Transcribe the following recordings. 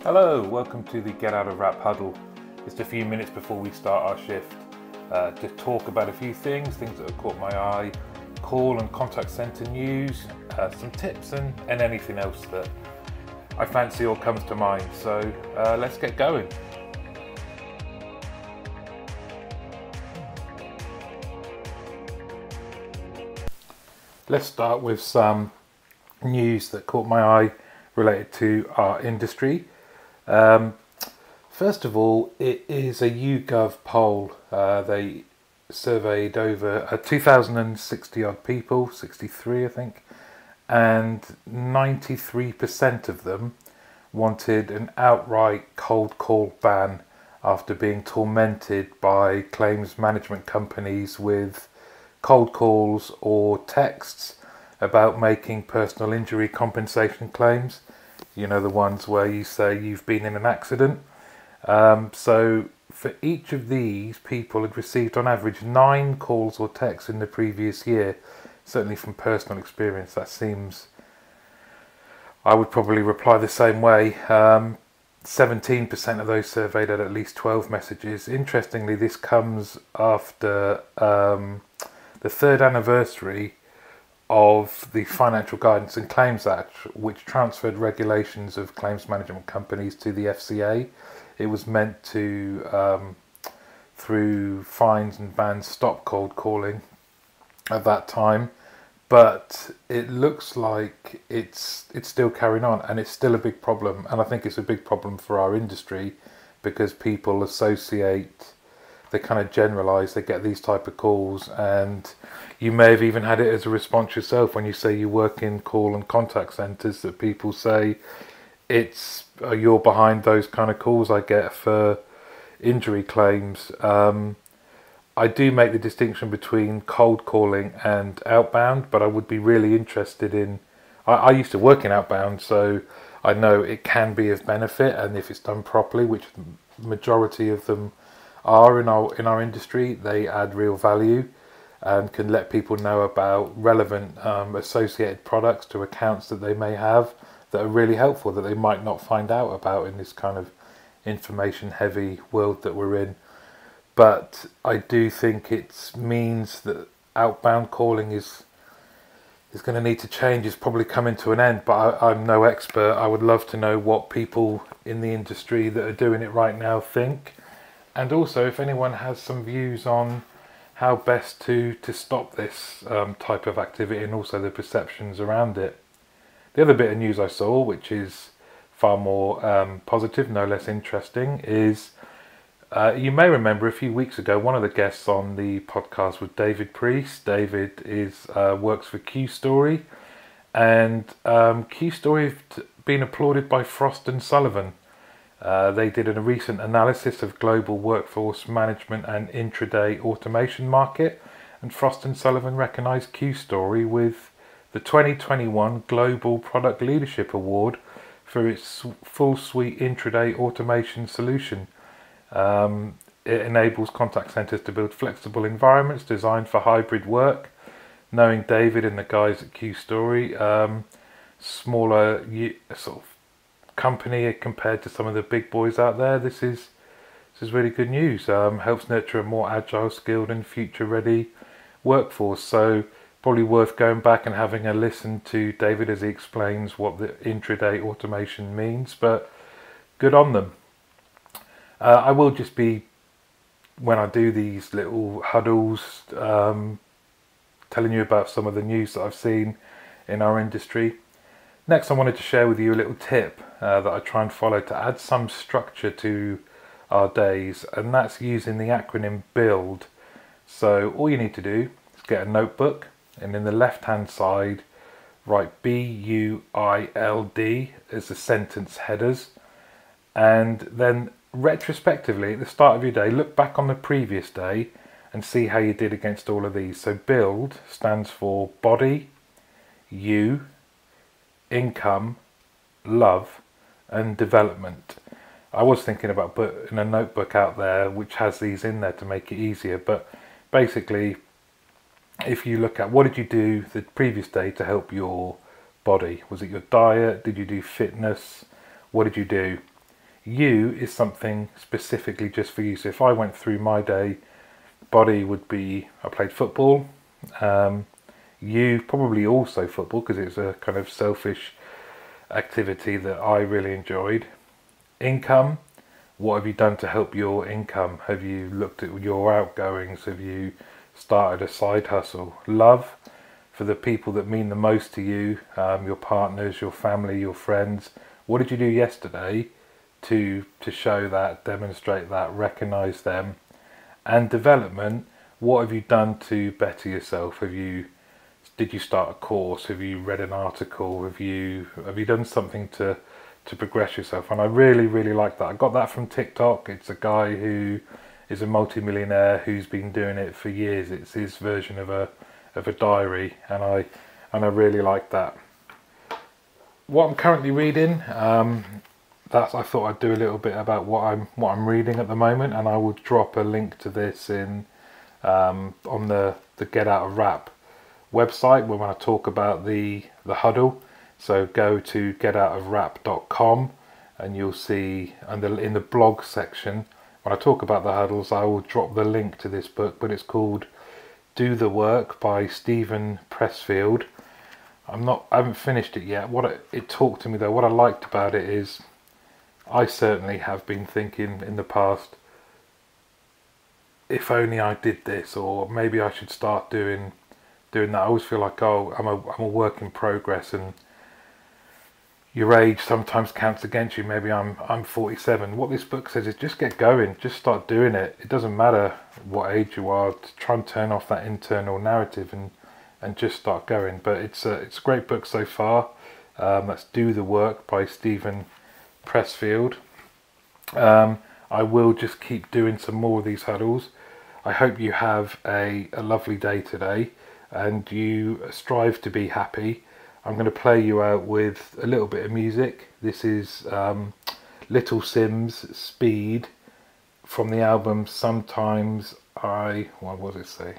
Hello, welcome to the Get Out of Rap Huddle. Just a few minutes before we start our shift to talk about a few things that have caught my eye, call and contact centre news, some tips and anything else that I fancy or comes to mind. So let's get going. Let's start with some news that caught my eye related to our industry. First of all, it is a YouGov poll. They surveyed over 2,060 odd people, 63 I think, and 93% of them wanted an outright cold call ban after being tormented by claims management companies with cold calls or texts about making personal injury compensation claims. You know, the ones where you say you've been in an accident. So for each of these, people had received on average 9 calls or texts in the previous year. Certainly from personal experience, that seems, I would probably reply the same way. 17% of those surveyed had at least 12 messages. Interestingly, this comes after the 3rd anniversary of the Financial Guidance and Claims Act, which transferred regulations of claims management companies to the FCA. It was meant to, through fines and bans, stop cold calling at that time, but it looks like it's still carrying on, and it's still a big problem. And I think it's a big problem for our industry because people associate, they kind of generalise, they get these type of calls, and you may have even had it as a response yourself when you say you work in call and contact centres, that people say it's you're behind those kind of calls I get for injury claims. I do make the distinction between cold calling and outbound, but I would be really interested in, I used to work in outbound, so I know it can be of benefit, and if it's done properly, which the majority of them are in our industry, they add real value and can let people know about relevant associated products to accounts that they may have that are really helpful, that they might not find out about in this kind of information heavy world that we're in. But I do think it means that outbound calling is going to need to change. It's probably coming to an end, but I'm no expert. I would love to know what people in the industry that are doing it right now think. And also, if anyone has some views on how best to stop this type of activity, and also the perceptions around it. The other bit of news I saw, which is far more positive, no less interesting, is you may remember a few weeks ago, one of the guests on the podcast was David Priest. David works for CueStory, and CueStory have been applauded by Frost & Sullivan. They did a recent analysis of global workforce management and intraday automation market, and Frost & Sullivan recognised CueStory with the 2021 Global Product Leadership Award for its full suite intraday automation solution. It enables contact centres to build flexible environments designed for hybrid work. Knowing David and the guys at CueStory, smaller sort of company compared to some of the big boys out there, this is really good news. Helps nurture a more agile, skilled and future ready workforce. So probably worth going back and having a listen to David as he explains what the intraday automation means, but good on them. I will just be, when I do these little huddles, telling you about some of the news that I've seen in our industry. Next, I wanted to share with you a little tip that I try and follow to add some structure to our days, and that's using the acronym BUILD. So all you need to do is get a notebook, and in the left hand side write BUILD as the sentence headers, and then retrospectively at the start of your day look back on the previous day and see how you did against all of these. So BUILD stands for body, you, income, love and development. I was thinking about putting a notebook out there which has these in there to make it easier, but basically if you look at what did you do the previous day to help your body, was it your diet, did you do fitness, what did you do, You is something specifically just for you. So if I went through my day, body would be I played football. You probably also football because it's a kind of selfish activity that I really enjoyed. Income, what have you done to help your income? Have you looked at your outgoings? Have you started a side hustle? Love, for the people that mean the most to you, your partners, your family, your friends. What did you do yesterday to show that, demonstrate that, recognise them? And development, what have you done to better yourself? Did you start a course? Have you read an article? Have you done something to progress yourself? And I really, really like that. I got that from TikTok. It's a guy who is a multi-millionaire who's been doing it for years. It's his version of a diary, and I really like that. What I'm currently reading, I thought I'd do a little bit about what I'm reading at the moment, and I will drop a link to this in on the Get Out of Rap website when I talk about the huddle. So go to getoutofrap.com and you'll see in the blog section when I talk about the huddles, I will drop the link to this book, but it's called Do the Work by Stephen Pressfield. I haven't finished it yet. It talked to me though. What I liked about it is I certainly have been thinking in the past, if only I did this, or maybe I should start doing that. I always feel like, oh, I'm a work in progress, and your age sometimes counts against you. Maybe I'm 47. What this book says is just get going, just start doing it. It doesn't matter what age you are. To try and turn off that internal narrative and just start going. But it's a great book so far. That's Do the Work by Stephen Pressfield. I will just keep doing some more of these huddles. I hope you have a lovely day today and you strive to be happy. I'm going to play you out with a little bit of music. This is Little Simz, Speed, from the album Sometimes what does it say?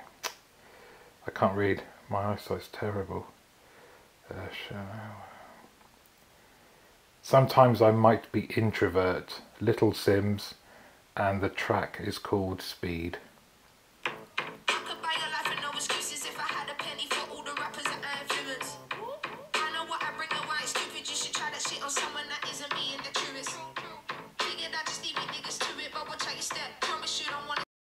I can't read. My eyesight's terrible. Sometimes I Might Be Introvert, Little Simz, and the track is called Speed.